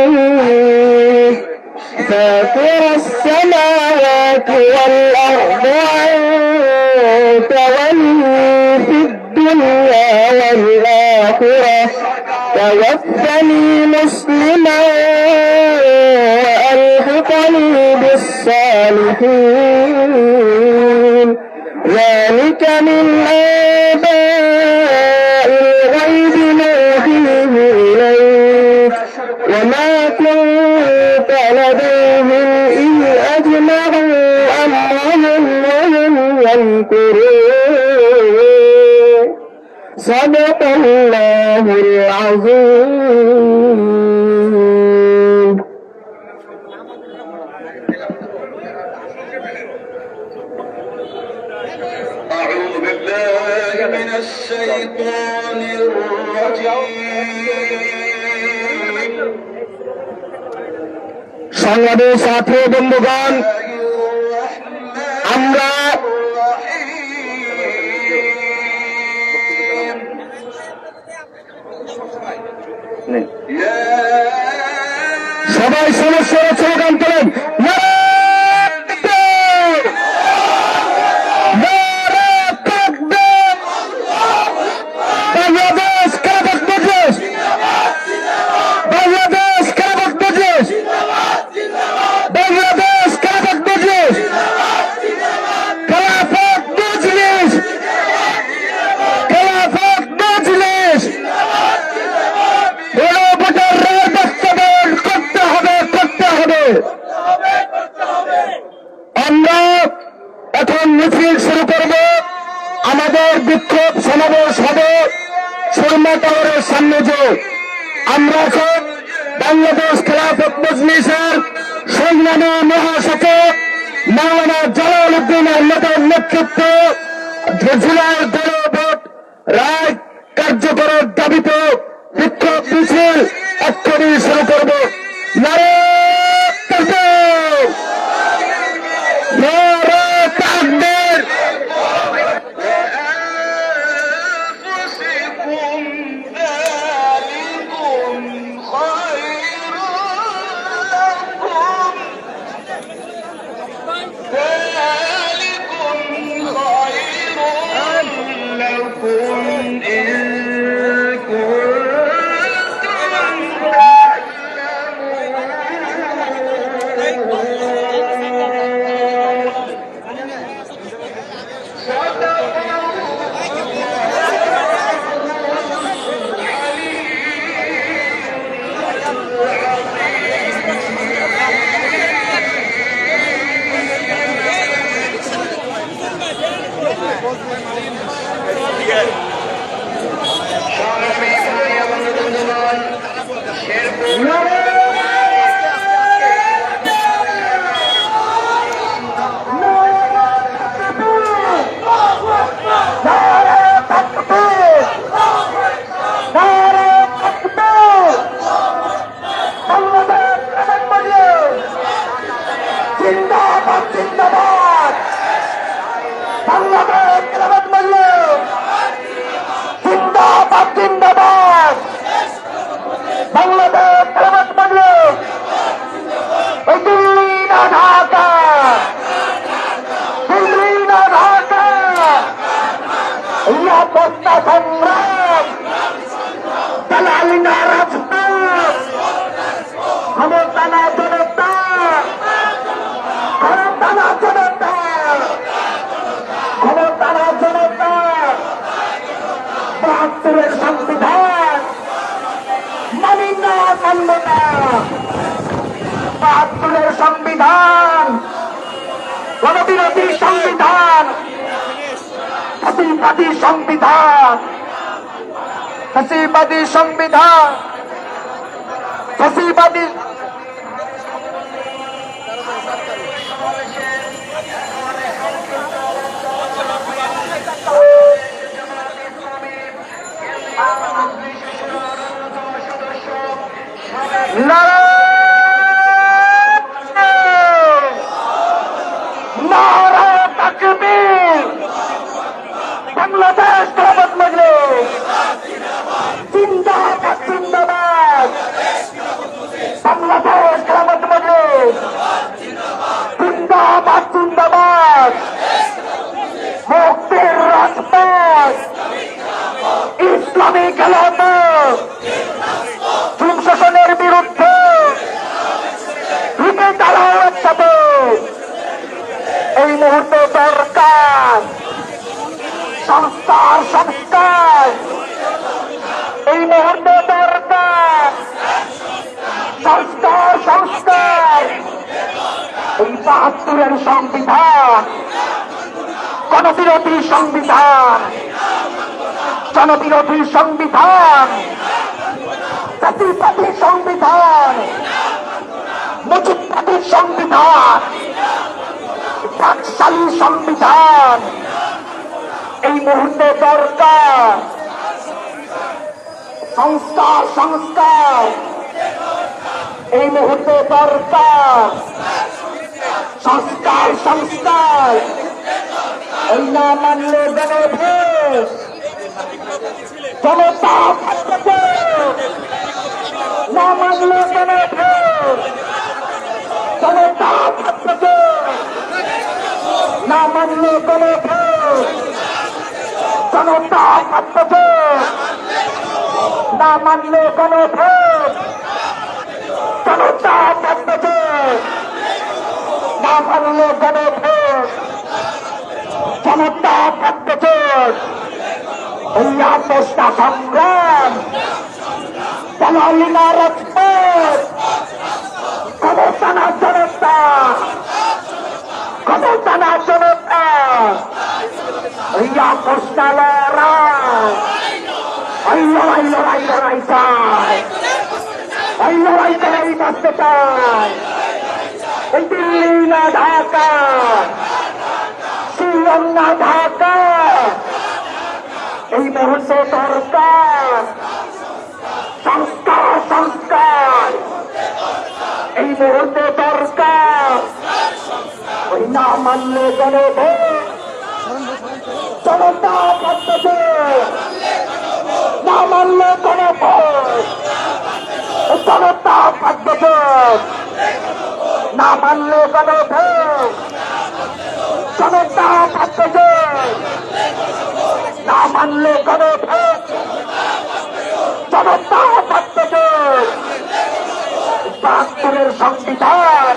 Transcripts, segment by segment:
العالمين فاطر السماوات والأرض أنت ولي في الدنيا والآخرة توفني مسلما وألحقني بالصالحين ذلك من أنباء الغيب نوحيه إليك وما كنت لديهم إذ أجمعوا أمرهم وهم يمكرون صدق الله العظيم. أعوذ بالله من الشيطان الرجيم. সংগ্রামী ছাত্র বন্ধুগণ, আমরা সবাই সমস্যার স্লোগান তোলেন। বাংলাদেশ খেলাফত মজলিস, বাংলাদেশ খেলাফত মজলিস, বাংলাদেশ খেলাফত মজলিস, খেলাফত মজলিস, খেলাফত মজলিস। গণভোটারের বাস্তবায়ন করতে হবে, করতে হবে। আমরা এখন মিছিল শুরু করব। আমাদের বিক্ষোভ সমাবেশ হবে সুরমা টাওয়ারের সামনে। যে আমরা এখন বাংলাদেশ খেলাফত মজলিসের সংগ্রামী মহাসচিব মাওলানা জালাল উদ্দিন আহমেদের নেতৃত্বে জুলাই গণভোট রায় কার্যকরের দাবিতে বিক্ষোভ মিছিল এক্ষুনি শুরু করব। নারায়ে তাকবীর, নারায়ে তাকবীর। জিন্দাবাদ, জিন্দাবাদ। বাংলাদেশ খেলাফত মজলিস জিন্দাবাদ, জিন্দাবাদ। বাংলাদেশ খেলাফত মজলিস ওই দিল্লি না ঢাকা, দিল্লি না ঢাকা। নিরাপত্তা সংগ্রাম, দালালি না রাজপথ, ক্ষমতা না জনতা, ক্ষমতা না জনতা, ক্ষমতা না জনতা। ৭২-এর সংবিধান মানি না, মানব না। ৭২-এর সংবিধান গণবিরোধী সংবিধান, ফ্যাসিবাদী সংবিধান, ফ্যাসিবাদী সংবিধান, ফ্যাসিবাদী। নারায়ে তাকবীর। বাংলাদেশ খেলাফত মজলিস জিন্দাবাদ, জিন্দাবাদ। খেলাতে চুন শোষণের বিরুদ্ধে ঢুকে দাঁড়াও একসাথে। এই মুহূর্তে দরকার সংস্কার সংস্কার। এই মুহূর্তে দরকার সংস্কার সংস্কার। এই ৭২-এর সংবিধান গণবিরোধী সংবিধান, জনবিরোধী সংবিধান, জাতিবাদী সংবিধান, মুজিববাদী সংবিধান, বাকশালী সংবিধান। এই মুহূর্তে দরকার সংস্কার সংস্কার। এই মুহূর্তে দরকার সংস্কার সংস্কার। এই না মানলে গণভোট জনতা থাকবে, না মানলে গণভোট জনতা থাকবে, না মানলে গণভোট জনতা থাকবে, না মানলে গণভোট জনতা থাকবে, না মানলে গণভোট জনতা থাকবে। এই আপোষটা সংগ্রাম দালালি না রাজপথ, ক্ষমতা না জনতা, ক্ষমতা না জনতা। এই আপোষটা লড়াই, এই লড়াই লড়াই লড়াই চাই, এই লড়াই লড়াই বাঁচতে চাই। এই দিল্লি না ঢাকা, শিলং না ঢাকা। এই মুহূর্তে দরকার সংস্কার সংস্কার। এই মুহূর্তে দরকার ওই না মানলে গণভোট জনতা থাকবে, না মানলে গণভোট জনতা থাকবে, না মানলে গণভোট জনতা থাকবে, না মানলে গণভোট জনতা থাকবে। ৭২-এর সংবিধান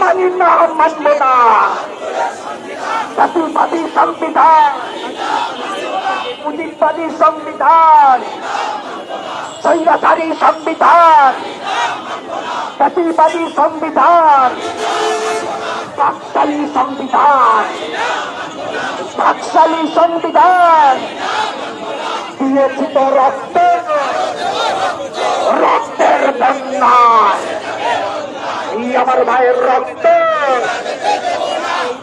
মানি না, মানব না। জাতিবাদী সংবিধান, মুজিববাদী সংবিধান, স্বৈরাচারী সংবিধান, জাতিবাদী সংবিধান, বাকশালী সংবিধান, বাকশালী সংবিধান দিয়েছি তো রক্ত, রক্তের বন্যায়। এই আমার ভাইয়ের রক্ত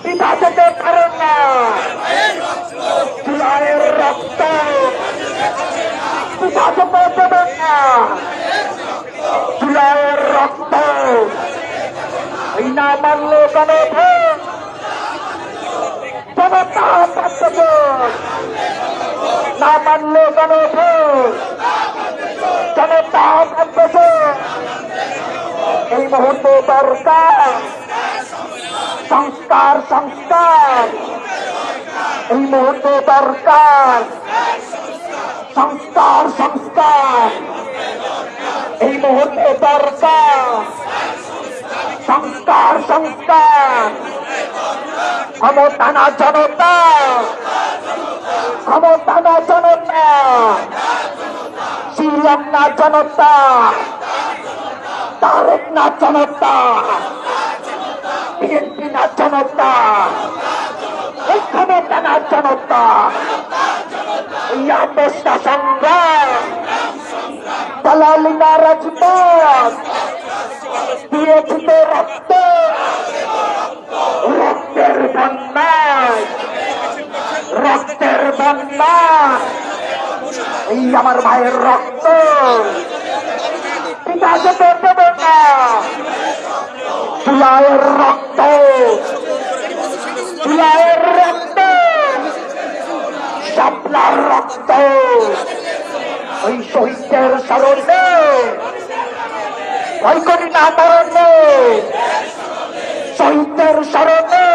পিতা যেতে পারে না। জুলাইয়ের রক্ত পিতা যেতে দেবে না। জুলাইয়ের রক্ত এই না মানলে গণভোট জনতা থাকবে, না মানলে গণভোট জনতা থাকবে। এই মুহূর্তে দরকার সংস্কার সংস্কার। এই মুহূর্তে দরকার সংস্কার সংস্কার। এই মুহূর্তে দরকার সংস্কার সংস্কার। ক্ষমতা না জনতা, ক্ষমতা না জনতা, শিলং না জনতা, তারেক না জনতা, বিএনপি না জনতা, এই ক্ষমতা না জনতা। এই আপোষটা সংগ্রাম দালালি না রাজপথ দিয়েছি তো রক্ত, রক্তের বন্যায়, রক্তের বন্যায়। এই আমার ভাইয়ের রক্ত পিতা যেতে দেবে না। জুলাইয়ের রক্ত, জুলাইয়ের রক্ত, শাপলার রক্ত। ওই শহীদদের স্মরণে ভয় করি না মরণে, শহীদদের স্মরণে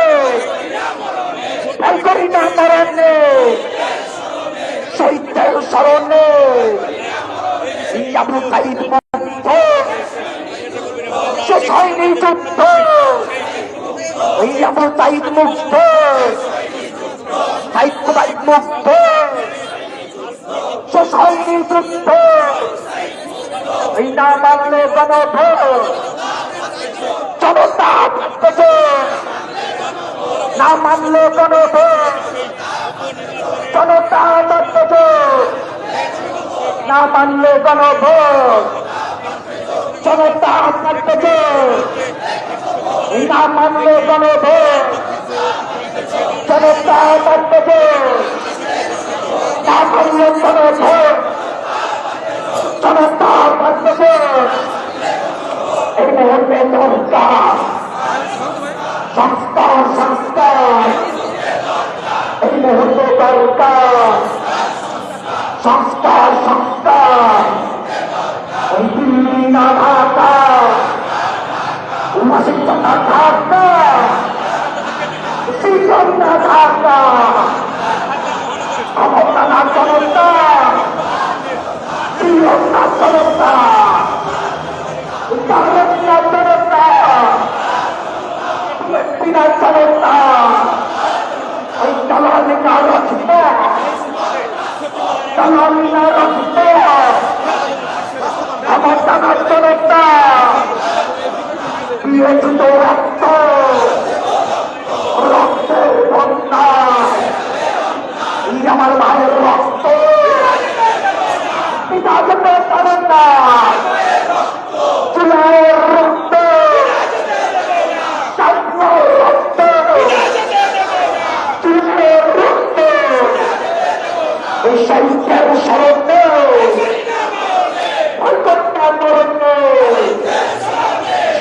ভয় করি না মরণে, শহীদদের শহীদদের স্মরণে এই আবু সাইদ মুক্ত, শেষ হয়নি যুদ্ধ, এই আবু সাইদ মুক্ত, সাইদ কুবাইদ মুক্ত, শেষ হয়নি যুদ্ধ, এই না মানলে গণভোট, জনতা থাকতেছে, না মানলে গণভোট, জনতা থাকতেছে, না মানলে গণভোট, জনতা থাকতেছে, না মানলে গণভোট, জনতা থাকতেছে, না মানলে গণভোট, জনতা থাকতেছে। এই মুহূর্তে সংস্কার সংস্কার সংস্কার, এই মুহূর্তে দরকার সংস্কার সংস্কার। ওই দিল্লি না ঢাকা, ওয়াশিংটন না ঢাকা, সিজন না ঢাকা, ক্ষমতা না জনতা, সিজন না জনতা, ভারত না জনতা, ব্যক্তি না জনতা, ওই দালালি না রাখবে, দালালি না রাখবে, ক্ষমতা না জনতা, বিয়েছিত রক্ত, রক্তের বন্যা, এই আমার ভাইয়ের রক্ত, পিতা জনের জনতা, চুলের রক্ত, সাইকেল রক্ত, চুলের রক্ত, এই শহীদদের স্মরণে, কলকাতা স্মরণে,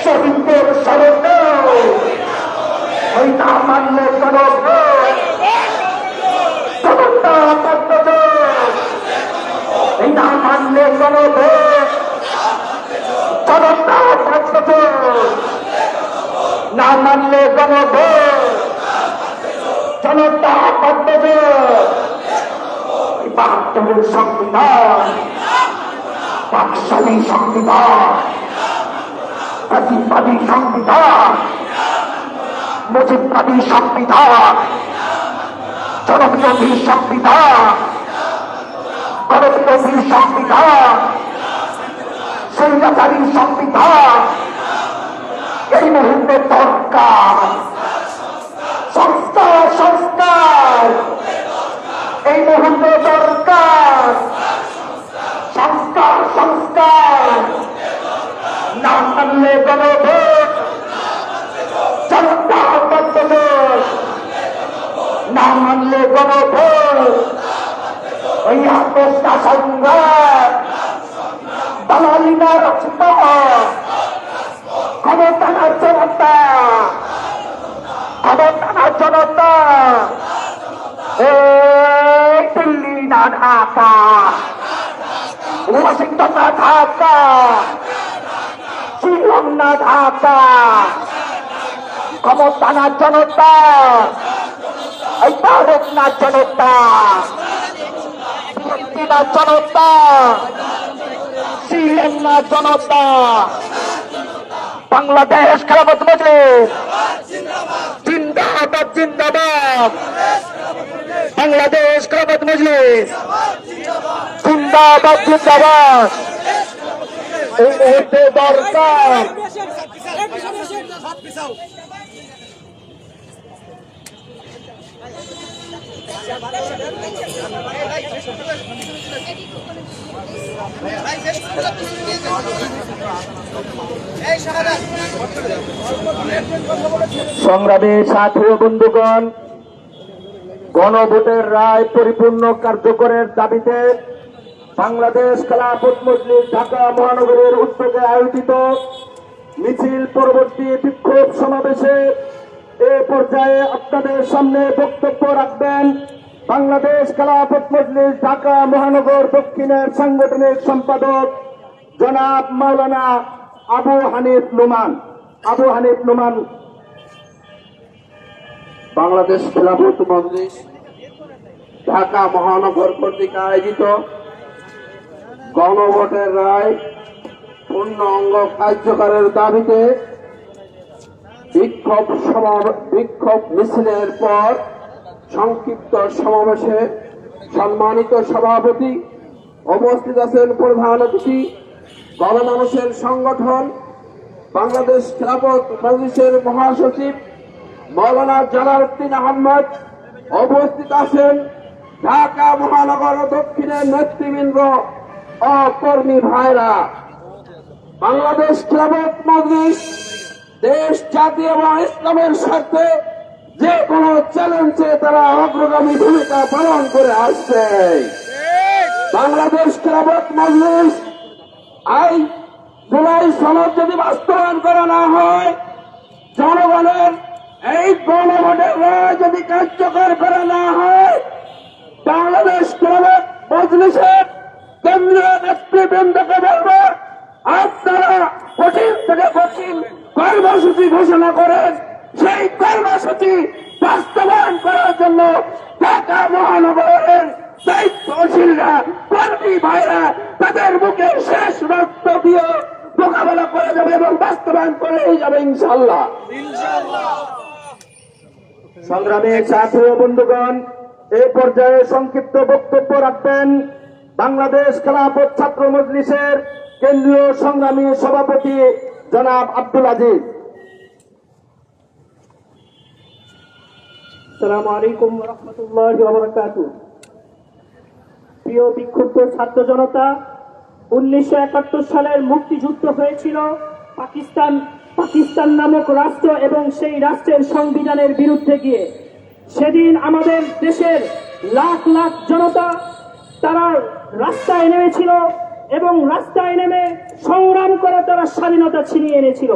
শহীদদের স্মরণে, ওই না মানলে গণভোট, জনতা থাকতেছে, এই না মানলে গণভোট, জনতা থাকতেছে, না মানলে গণভোট, জনতা থাকতেছে। ৭২ সংবিধান, বাকশালী সংবিধান, প্রতিবাদী সংবিধান, মুজিববাদী সংবিধান, জনবিরোধী সংবিধান, গণবিরোধী সংবিধান, স্বৈরাচারী সংবিধান, এই মুহূর্তে দরকার সংস্কার সংস্কার, এই মুহূর্তে দরকার সংস্কার সংস্কার। না মানলে গণভোট, জনতা থাকতেছে, না মানলে গণভোট, ওই আপোষটা সংঘাত, দালালি না রাজপথ, ক্ষমতা না জনতা, ক্ষমতা না জনতা, এই দিল্লি না ঢাকা, ওয়াশিংটন না ঢাকা, শিলং না ঢাকা, ক্ষমতা না জনতা, এই ভারত না জনতা, ব্যক্তি না জনতা, শিলং না জনতা, বাংলাদেশ খেলাফত মজলিস জিন্দাবাদ জিন্দাবাদ, বাংলাদেশ খেলাফত মজলিস জিন্দাবাদ জিন্দাবাদ। এই মুহূর্তে দরকার সংগ্রামী সাথী ও বন্ধুগণ, গণভোটের রায় পরিপূর্ণ কার্যকরের দাবিতে বাংলাদেশ খেলাফত মজলিস ঢাকা মহানগরের উদ্যোগে আয়োজিত মিছিল পরবর্তী বিক্ষোভ সমাবেশে এ পর্যায়ে আপনাদের সামনে বক্তব্য রাখবেন বাংলাদেশ খেলাফত মজলিস ঢাকা মহানগর দক্ষিণের সাংগঠনিক সম্পাদক জনাব মাওলানা আবু হানিফ নোমান। বাংলাদেশ খেলাফত মজলিস ঢাকা মহানগর কর্তৃক আয়োজিত গণভোটের রায় পূর্ণাঙ্গ কার্যকরের দাবিতে বিক্ষোভ মিছিলের পর সংক্ষিপ্ত সমাবেশে সম্মানিত সভাপতি, উপস্থিত আছেন প্রধান অতিথি, গণমানুষের সংগঠন বাংলাদেশ খেলাফত মজলিসের মহাসচিব মৌলানা জালালউদ্দিন আহমদ, উপস্থিত আছেন ঢাকা মহানগর দক্ষিণের নেতৃবৃন্দ ও কর্মী ভাইরা। বাংলাদেশ খেলাফত মজলিস দেশ, জাতি এবং ইসলামের স্বার্থে যে কোনো চ্যালেঞ্জে তারা অগ্রগামী ভূমিকা পালন করে আসছে। বাংলাদেশ খেলাফত মজলিস জুলাই সনদ যদি বাস্তবায়ন করা না হয়, জনগণের এই গণভোটের রায় যদি কার্যকর করা না হয়, বাংলাদেশ খেলাফত মজলিসের কেন্দ্রীয় নেতৃবৃন্দকে বলব, আপনারা কঠিন থেকে কঠিন কর্মসূচি ঘোষণা করেন। সেই কর্মসূচি বাস্তবায়ন করার জন্য ঢাকা মহানগরের দায়িত্বশীলরা, কর্মী ভাইরা তাদের মুখে শেষ রক্ত দিয়ে মোকাবেলা করে যাবে এবং বাস্তবায়ন করেই যাবে ইনশাআল্লাহ। সংগ্রামী সাথী ও বন্ধুগণ, এই পর্যায়ে সংক্ষিপ্ত বক্তব্য রাখবেন বাংলাদেশ খেলাফত ছাত্র মজলিসের কেন্দ্রীয় সংগ্রামী সভাপতি জনাব আব্দুল আজিজ। আসসালামু আলাইকুম ওয়া রাহমাতুল্লাহি ওয়া বারাকাতুহু। প্রিয় বিক্ষুব্ধ ছাত্র জনতা, 1971 সালের মুক্তিযুদ্ধ হয়েছিল পাকিস্তান নামক রাষ্ট্র এবং সেই রাষ্ট্রের সংবিধানের বিরুদ্ধে গিয়ে। সেদিন আমাদের দেশের লাখ লাখ জনতা তারা রাস্তায় নেমেছিল এবং রাস্তায় নেমে সংগ্রাম করে তারা স্বাধীনতা ছিনিয়ে এনেছিল।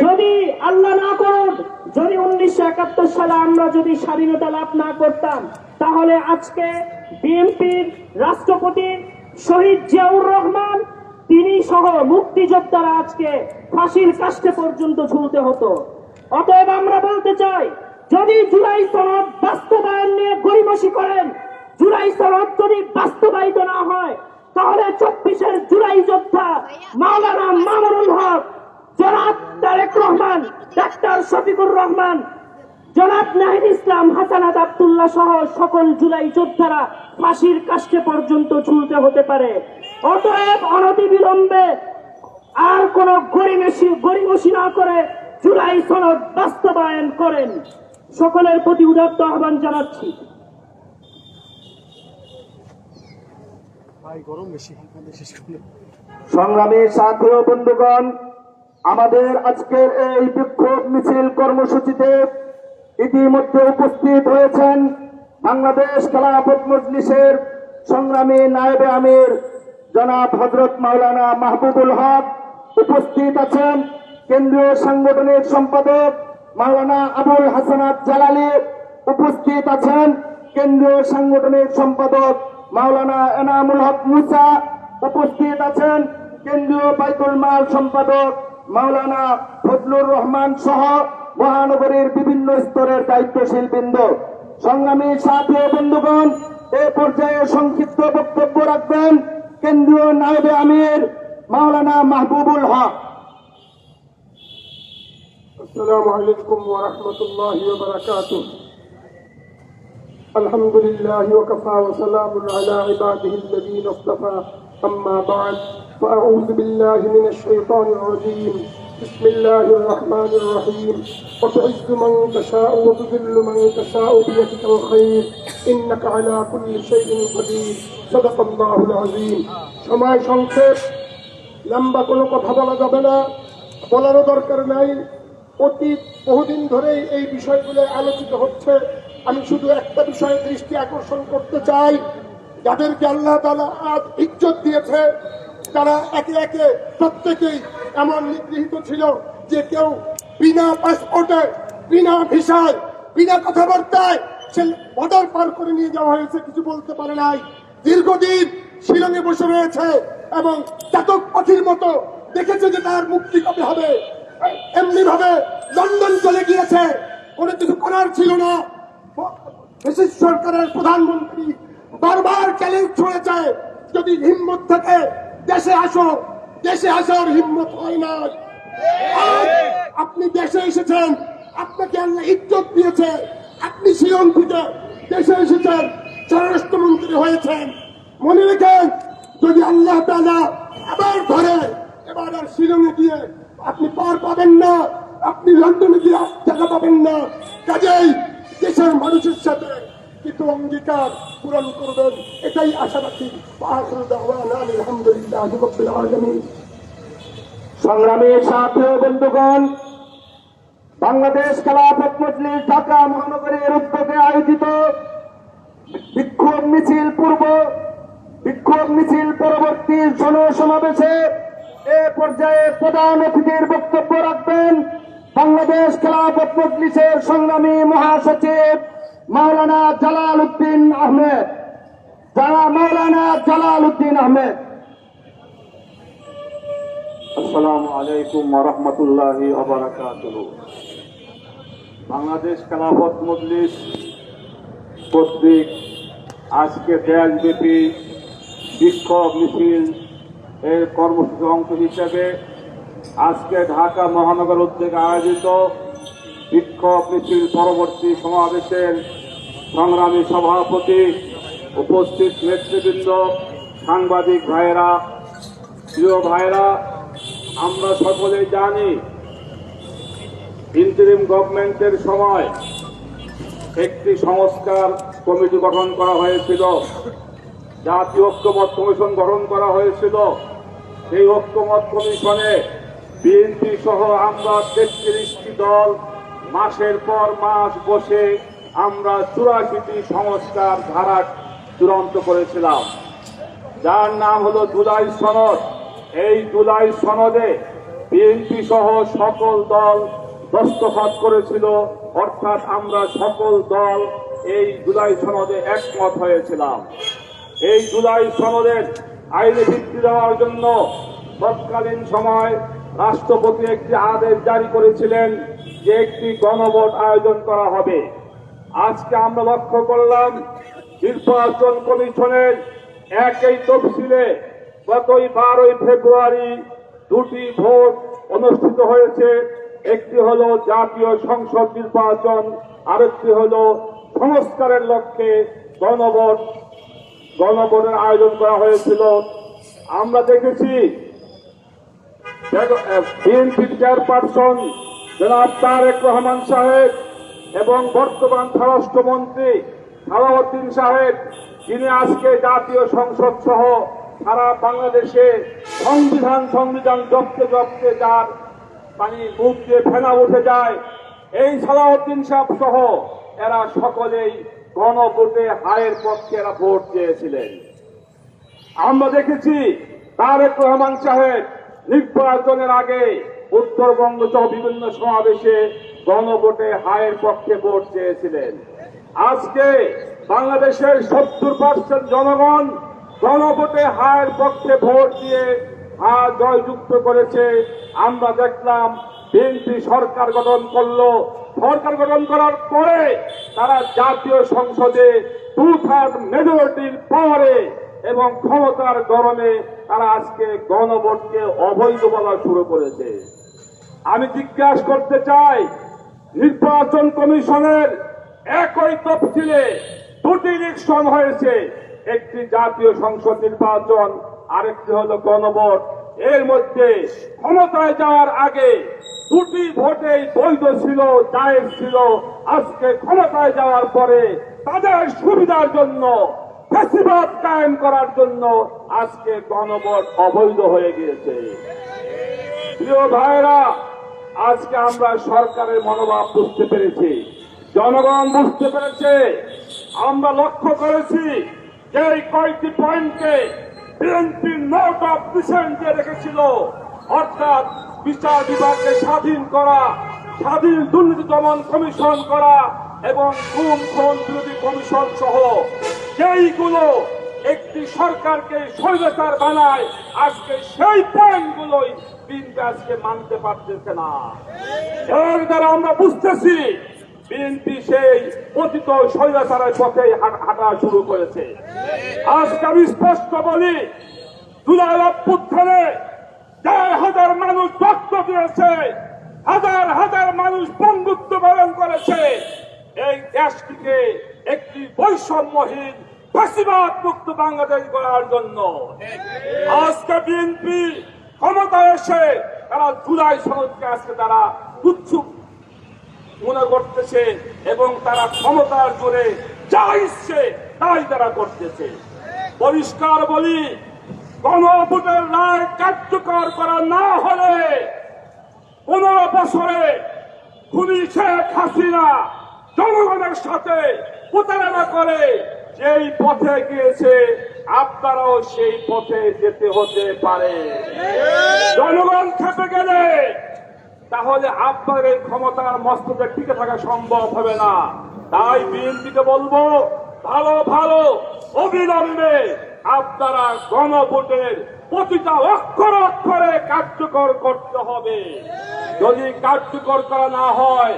যদি আল্লাহ না করুন, যদি 1971 সালে আমরা যদি স্বাধীনতা লাভ না করতাম, তাহলে আজকে বিএনপির রাষ্ট্রপতি শহীদ জিয়াউর রহমান তিনি সহ মুক্তিযোদ্ধারা আজকে ফাঁসির কাষ্ঠে পর্যন্ত ঝুলতে হতো। অতএব আমরা বলতে চাই, যদি জুলাই সনদ বাস্তবায়ন নিয়ে গড়িমসি করেন, জুলাই সনদ যদি বাস্তবায়িত না হয়, তাহলে 24-এর জুলাই যোদ্ধা মাওলানা মামুনুল হক, জনাব তারেক রহমান, ডাক্তার শফিকুর রহমান, জনাব নাহিদ ইসলাম, হাসানাত আব্দুল্লাহ সহ সকল জুলাই যোদ্ধারা ফাঁসির কাষ্ঠে পর্যন্ত ঝুলতে হতে পারে। অতএব অনতিবিলম্বে আর কোন গড়িমসি না করে জুলাই সনদ বাস্তবায়ন করেন। সকলের প্রতি উদাত্ত আহ্বান জানাচ্ছি। সংগ্রামী সাথী ও বন্ধুগণ, আমাদের আজকের এই বিক্ষোভ মিছিল কর্মসূচিতে ইতিমধ্যে উপস্থিত হয়েছেন বাংলাদেশ খেলাফত মজলিসের সংগ্রামী নায়েবে আমির জনাব হযরত মাওলানা মাহবুবুল হক, উপস্থিত আছেন কেন্দ্রীয় সাংগঠনিক সম্পাদক মাওলানা আবুল হাসানাত জালালী, উপস্থিত আছেন কেন্দ্রীয় সাংগঠনিক সম্পাদক মাওলানা এনামুল হক মুসা, উপস্থিত আছেন কেন্দ্রীয় বাইতুল মাল সম্পাদক মাওলানা ফজলুর রহমান সহ মহানগরীর বিভিন্ন স্তরের দায়িত্বশীল বৃন্দ। সংগ্রামী সাথী ও বন্ধুগণ, এ পর্যায়ে সংক্ষিপ্ত বক্তব্য রাখবেন কেন্দ্রীয় নায়েবে আমির মাওলানা মাহবুবুল হক। السلام عليكم ورحمة الله وبركاته. الحمد لله وكفى وسلام على عباده الذين اصطفى. أما بعد، فأعوذ بالله من الشيطان الرجيم. بسم الله الرحمن الرحيم. وتعز من تشاء وتذل من تشاء بيدك الخير إنك على كل شيء قدير. صدق الله العظيم. সময় সংক্ষেপ, লম্বা কোনো কথা বলা যাবে না, বলারও দরকার নাই। অতীত বহুদিন ধরেই এই বিষয়গুলো আলোচিত হচ্ছে। আমি শুধু একটা বিষয়ে দৃষ্টি আকর্ষণ করতে চাই, যাদেরকে আল্লাহ তাআলা আজ ইজ্জত দিয়েছে, তারা একে একে প্রত্যেকেই এমন নিগৃহীত ছিল যে কেউ বিনা পাসপোর্টে, বিনা ভিসায়, বিনা কথাবার্তায় সে বর্ডার পার করে নিয়ে যাওয়া হয়েছে, কিছু বলতে পারে নাই। দীর্ঘদিন শিলংয়ে বসে রয়েছে এবং চাতক পাখির মতো দেখেছে যে তার মুক্তি কবে হবে। এমনি ভাবে লন্ডন চলে গিয়েছে, কোনো কিছু করার ছিল না। ব্রিটিশ সরকারের প্রধানমন্ত্রী বারবার চ্যালেঞ্জ ছুড়েছে, যদি হিম্মত থাকে দেশে আসো, দেশে আসার হিম্মত হয় না। আজ আপনি দেশে এসেছেন, আপনাকে আল্লাহ ইজ্জত দিয়েছে, আপনি শিলং থেকে দেশে এসেছেন, স্বরাষ্ট্রমন্ত্রী হয়েছেন। মনে রেখেন, যদি আল্লাহ তাআলা আবার ধরে, এবার আর শিলংয়ে গিয়ে আপনি পার পাবেন না, আপনি লন্ডনে গিয়ে জায়গা পাবেন না। কাজেই দেশের মানুষের সাথে কিন্তু অঙ্গীকার পূরণ করবেন, এটাই আশা রাখি। আখিরু দাওয়ানা আলহামদুলিল্লাহি রাব্বিল আলামিন। সংগ্রামী সাথী ও বন্ধুগণ, বাংলাদেশ খেলাফত মজলিস ঢাকা মহানগরীর উদ্যোগে আয়োজিত বিক্ষোভ মিছিল পরবর্তী জনসমাবেশে এ পর্যায়ে প্রধান অতিথির বক্তব্য রাখবেন বাংলাদেশ খেলাফত মজলিসের সংগ্রামী মহাসচিব মাওলানা জালাল উদ্দিন আহমেদ। আসসালামু আলাইকুম ওয়া রাহমাতুল্লাহি ওয়া বারাকাতুহু। বাংলাদেশ খেলাফত মজলিস কর্তৃক আজকে দেশব্যাপী বিক্ষোভ মিছিল এর কর্মসূচির অংশ হিসেবে আজকে ঢাকা মহানগর উদ্যোগে আয়োজিত বিক্ষোভ মিছিল পরবর্তী সমাবেশের সংগ্রামী সভাপতি, উপস্থিত নেতৃবৃন্দ, সাংবাদিক ভাইয়েরা, প্রিয় ভাইয়েরা, আমরা সকলেই জানি ইন্টারিম গভর্নমেন্টের সময় একটি সংস্কার কমিটি গঠন করা হয়েছিল, জাতীয় ঐক্যমত কমিশন গঠন করা হয়েছিল। সেই ঐক্যমত কমিশনে বিএনপি সহ আমরা 33টি দল মাসের পর মাস বসে আমরা 84টি সংস্কার ধারা চূড়ান্ত করেছিলাম, যার নাম হলো জুলাই সনদ। এই জুলাই সনদে বিএনপি সহ সকল দল দস্তখত করেছিল, অর্থাৎ আমরা সকল দল এই জুলাই সনদে একমত হয়েছিলাম। এই জুলাই সনদের আইনে ভিত্তি দেওয়ার জন্য তৎকালীন সময় রাষ্ট্রপতি একটি আদেশ জারি করেছিলেন যে একটি গণভোট আয়োজন করা হবে। আজকে আমরা লক্ষ্য করলাম নির্বাচন কমিশনের একই তফসিলে গতই 12 ফেব্রুয়ারি দুটি ভোট অনুষ্ঠিত হয়েছে। একটি হলো জাতীয় সংসদ নির্বাচন, আরেকটি হলো সংস্কারের লক্ষ্যে গণভোটের আয়োজন করা হয়েছিল। আমরা দেখেছি বিএনপি চেয়ারপারসন জনাব তারেক রহমান সাহেব এবং বর্তমান স্বরাষ্ট্রমন্ত্রী সালাউদ্দিন সাহেব, যিনি আজকে জাতীয় সংসদ সহ সারা বাংলাদেশে সংবিধান জপতে যার মুখ দিয়ে ফেনা উঠে যায়, এই সালাউদ্দিন সাহেব সহ এরা সকলেই গণভোটে হারের পক্ষে এরা ভোট দিয়েছিলেন। আমরা দেখেছি তারেক রহমান সাহেব নির্বাচনের আগে উত্তরবঙ্গ সহ বিভিন্ন সমাবেশে গণভোটে হারের পক্ষে ভোট চেয়েছিলেন। আজকে বাংলাদেশের 70% জনগণ গণভোটে হারের পক্ষে ভোট দিয়ে হার জয়যুক্ত করেছে। আমরা দেখলাম বিএনপি সরকার গঠন করলো, সরকার গঠন করার পরে তারা জাতীয় সংসদে 2/3 মেজরিটির পাওয়ারে এবং ক্ষমতার গরমে তারা আজকে গণভোটকে অবৈধ বলা শুরু করেছে। আমি জিজ্ঞাসা করতে চাই, নির্বাচন কমিশনের একই তফসিলে 2টি ইলেকশন হয়েছে, একটি জাতীয় সংসদ নির্বাচন, আরেকটি হলো গণভোট। এর মধ্যে ক্ষমতায় যাওয়ার আগে 2টি ভোটেই বৈধ ছিল, জায়েজ ছিল। আজকে ক্ষমতায় যাওয়ার পরে তাদের সুবিধার জন্য, ফ্যাসিবাদ কায়েম করার জন্য আজকে গণভোট অবৈধ হয়ে গিয়েছে। প্রিয় ভাইরা, আজকে আমরা সরকারের মনোভাব বুঝতে পেরেছি, জনগণ বুঝতে পেরেছে। আমরা লক্ষ্য করেছি যে এই কয়েকটি পয়েন্টকে বিএনপি নোট অফ ডিসেন্ট দিয়ে রেখেছিল, অর্থাৎ বিচার বিভাগকে স্বাধীন করা, স্বাধীন দুর্নীতি দমন কমিশন করা এবং খুন বিরোধী কমিশন সহ যেইগুলো একটি সরকারকে স্বৈরাচার বানায়, আজকে সেই পয়েন্টগুলোই বিএনপি আজকে মানতে পারতেছে না। এর দ্বারা আমরা বুঝতেছি বিএনপি সেই অতীত স্বৈরাচারের পথে হাঁটা শুরু করেছে। আজকে আমি স্পষ্ট বলি, জুলাই অভ্যুত্থানে 1,000 মানুষ রক্ত দিয়েছে, হাজার হাজার মানুষ বন্ধুত্ব বরণ করেছে এই দেশটিকে একটি বৈষম্যহীন ফাঁসিবাদ মুক্ত বাংলাদেশ গড়ার জন্য। আজকে বিএনপি ক্ষমতায় এসে তারা জুলাই সনদকে আজকে তারা তুচ্ছ মনে করতেছে এবং তারা ক্ষমতার জোরে যা ইচ্ছে তাই তারা করতেছে। পরিষ্কার বলি, গণভোটের রায় কার্যকর করা না হলে 15 বছরে খুনি শেখ হাসিনা জনগণের সাথে প্রতারণা করে যেই পথে গিয়েছে আপনারাও সেই পথে যেতে হতে পারে। জনগণ খেপে গেলে তাহলে আপনার এই ক্ষমতার মস্তকে টিকে থাকা সম্ভব হবে না। তাই বিএনপিকে বলবো, ভালো ভালো অবিলম্বে আপনারা গণভোটের প্রতিটা অক্ষর অক্ষরে কার্যকর করতে হবে। যদি কার্যকর করা না হয়,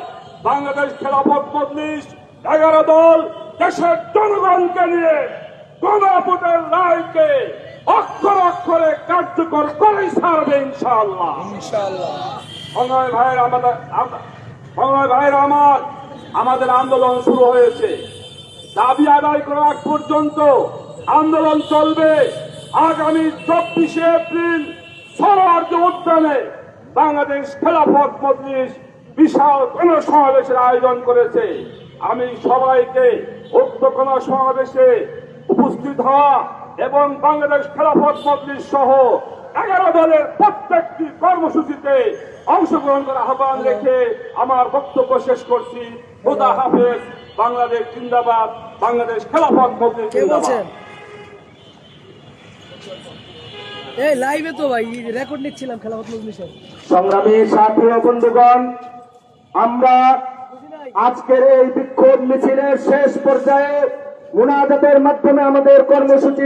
বাংলাদেশ খেলাফত মজলিস 11 দল দেশের জনগণকে নিয়ে গণভোটের রায়কে অক্ষর অক্ষরে কার্যকর করেই ছাড়বে ইনশাআল্লাহ। সংগ্রামী ভাইয়েরা আমাদের আন্দোলন শুরু হয়েছে। দাবি আদায় করার আগ পর্যন্ত আন্দোলন চলবে। আগামী 24শে এপ্রিল সোহরাওয়ার্দী উদ্যানে বাংলাদেশ খেলাফত মজলিস বিশাল গণসমাবেশের আয়োজন করেছে। আমি সবাইকে উক্ত গণসমাবেশে উপস্থিত হওয়া এবং বাংলাদেশ খেলাফত মজলিস সহ 11 দলের প্রত্যেকটি কর্মসূচিতে অংশগ্রহণ করার আহ্বান রেখে আমার বক্তব্য শেষ করছি। খোদা হাফেজ। বাংলাদেশ জিন্দাবাদ। বাংলাদেশ খেলাফত মজলিস জিন্দাবাদ। এই লাইভে তো ভাই রেকর্ড নিচ্ছিলাম খেলাফত মজলিসের। সংগ্রামী সাথী ও বন্ধুগণ, আমরা আজকের এই বিক্ষোভ মিছিলের শেষ পর্যায়ে মুনাজাতের মাধ্যমে আমাদের কর্মসূচি